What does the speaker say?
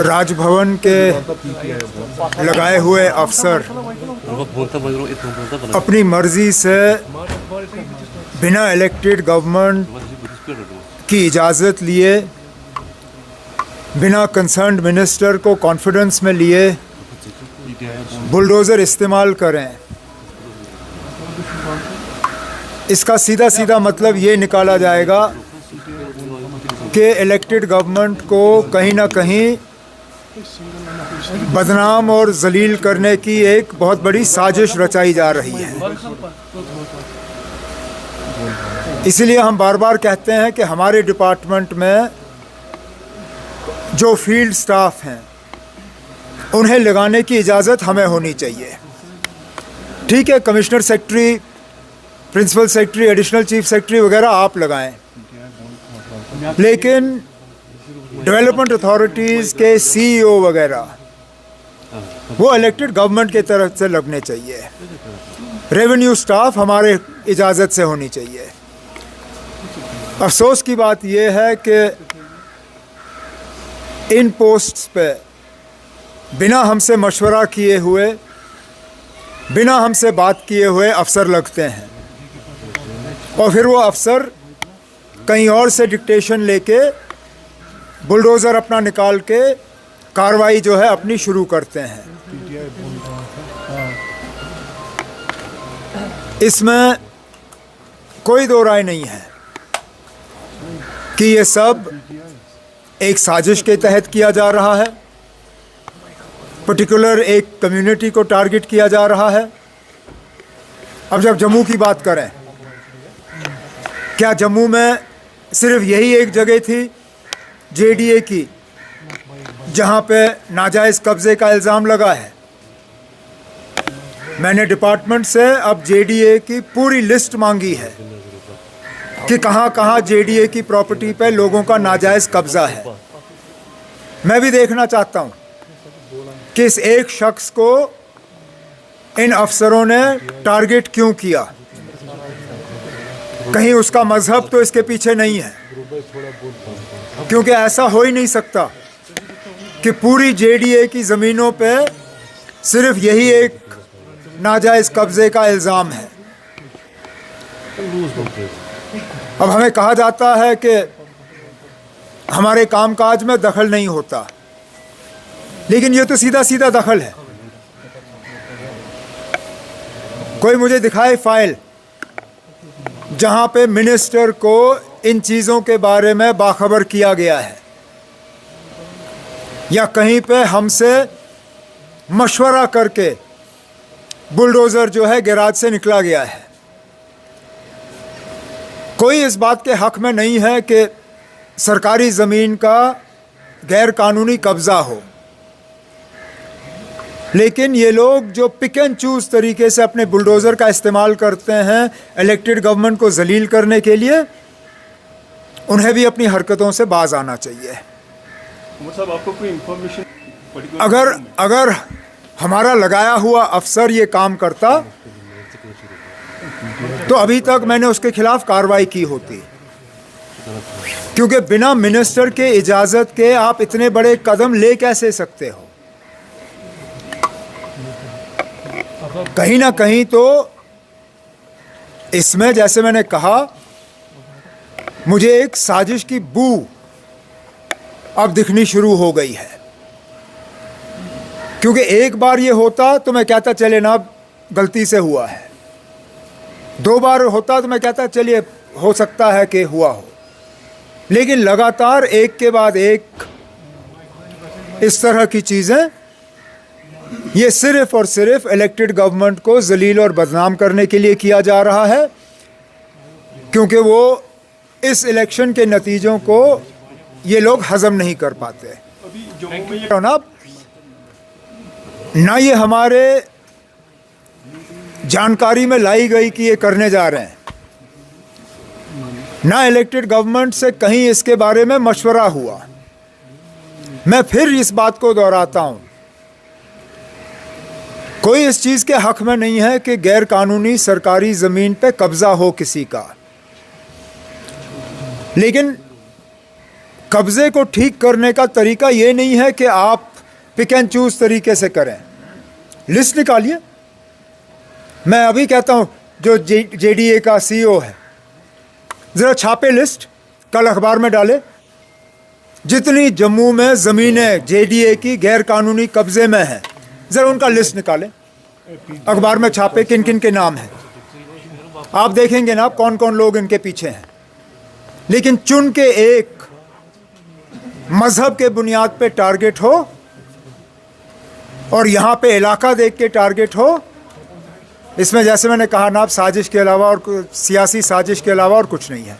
राजभवन के लगाए हुए अफसर अपनी मर्जी से बिना इलेक्टेड गवर्नमेंट की इजाज़त लिए, बिना कंसर्न्ड मिनिस्टर को कॉन्फिडेंस में लिए बुलडोज़र इस्तेमाल करें। इसका सीधा सीधा मतलब ये निकाला जाएगा कि इलेक्टेड गवर्नमेंट को कहीं ना कहीं बदनाम और जलील करने की एक बहुत बड़ी साजिश रचाई जा रही है। इसलिए हम बार बार कहते हैं कि हमारे डिपार्टमेंट में जो फील्ड स्टाफ हैं उन्हें लगाने की इजाज़त हमें होनी चाहिए। ठीक है, commissioner secretary, principal secretary, additional chief secretary वगैरह आप लगाएं, लेकिन डेवलपमेंट अथॉरिटीज़ के सीईओ वगैरह वो इलेक्टेड गवर्नमेंट की तरफ से लगने चाहिए। रेवेन्यू स्टाफ हमारे इजाज़त से होनी चाहिए। अफसोस की बात यह है कि इन पोस्ट्स पे बिना हमसे मशवरा किए हुए, बिना हमसे बात किए हुए अफसर लगते हैं और फिर वो अफसर कहीं और से डिक्टेशन लेके बुलडोज़र अपना निकाल के कार्रवाई जो है अपनी शुरू करते हैं। इसमें कोई दो राय नहीं है कि ये सब एक साजिश के तहत किया जा रहा है, पर्टिकुलर एक कम्युनिटी को टारगेट किया जा रहा है। अब जब जम्मू की बात करें, क्या जम्मू में सिर्फ यही एक जगह थी जेडीए की जहां पे नाजायज़ कब्ज़े का इल्ज़ाम लगा है? मैंने डिपार्टमेंट से अब जेडीए की पूरी लिस्ट मांगी है कि कहां कहां जेडीए की प्रॉपर्टी पे लोगों का नाजायज़ कब्ज़ा है। मैं भी देखना चाहता हूं कि इस एक शख्स को इन अफसरों ने टारगेट क्यों किया। कहीं उसका मजहब तो इसके पीछे नहीं है, क्योंकि ऐसा हो ही नहीं सकता कि पूरी जेडीए की ज़मीनों पे सिर्फ यही एक नाजायज़ कब्ज़े का इल्ज़ाम है। अब हमें कहा जाता है कि हमारे कामकाज में दखल नहीं होता, लेकिन ये तो सीधा सीधा दखल है। कोई मुझे दिखाए फाइल जहां पे मिनिस्टर को इन चीज़ों के बारे में बाखबर किया गया है या कहीं पे हमसे मशवरा करके बुलडोज़र जो है गैराज से निकला गया है। कोई इस बात के हक में नहीं है कि सरकारी ज़मीन का गैर कानूनी कब्ज़ा हो, लेकिन ये लोग जो पिक एंड चूज़ तरीके से अपने बुलडोज़र का इस्तेमाल करते हैं इलेक्टेड गवर्नमेंट को जलील करने के लिए, उन्हें भी अपनी हरकतों से बाज आना चाहिए। आपको कोई इंफॉर्मेशन अगर हमारा लगाया हुआ अफसर ये काम करता तो अभी तक मैंने उसके खिलाफ कार्रवाई की होती, क्योंकि बिना मिनिस्टर के इजाज़त के आप इतने बड़े कदम ले कैसे सकते हो? कहीं ना कहीं तो इसमें, जैसे मैंने कहा, मुझे एक साजिश की बू अब दिखनी शुरू हो गई है। क्योंकि एक बार ये होता तो मैं कहता चले ना गलती से हुआ है, दो बार होता तो मैं कहता चलिए हो सकता है कि हुआ हो, लेकिन लगातार एक के बाद एक इस तरह की चीज़ें, ये सिर्फ और सिर्फ इलेक्टेड गवर्नमेंट को जलील और बदनाम करने के लिए किया जा रहा है, क्योंकि वो इस इलेक्शन के नतीजों को ये लोग हजम नहीं कर पाते। ना ये हमारे जानकारी में लाई गई कि ये करने जा रहे हैं, ना इलेक्टेड गवर्नमेंट से कहीं इसके बारे में मशवरा हुआ। मैं फिर इस बात को दोहराता हूं, कोई इस चीज़ के हक में नहीं है कि गैर कानूनी सरकारी ज़मीन पे कब्ज़ा हो किसी का, लेकिन कब्ज़े को ठीक करने का तरीका ये नहीं है कि आप पिक एंड चूज़ तरीके से करें। लिस्ट निकालिए। मैं अभी कहता हूँ जो जेडीए का सीईओ है, ज़रा छापे लिस्ट, कल अखबार में डाले जितनी जम्मू में ज़मीनें जेडीए की गैर कानूनी कब्ज़े में हैं, ज़रा उनका लिस्ट निकालें, अखबार में छापे किन किन के नाम हैं। आप देखेंगे ना कौन कौन लोग इनके पीछे हैं। लेकिन चुन के एक मजहब के बुनियाद पे टारगेट हो और यहाँ पे इलाका देख के टारगेट हो, इसमें जैसे मैंने कहा ना, आप साजिश के अलावा और सियासी साजिश के अलावा और कुछ नहीं है।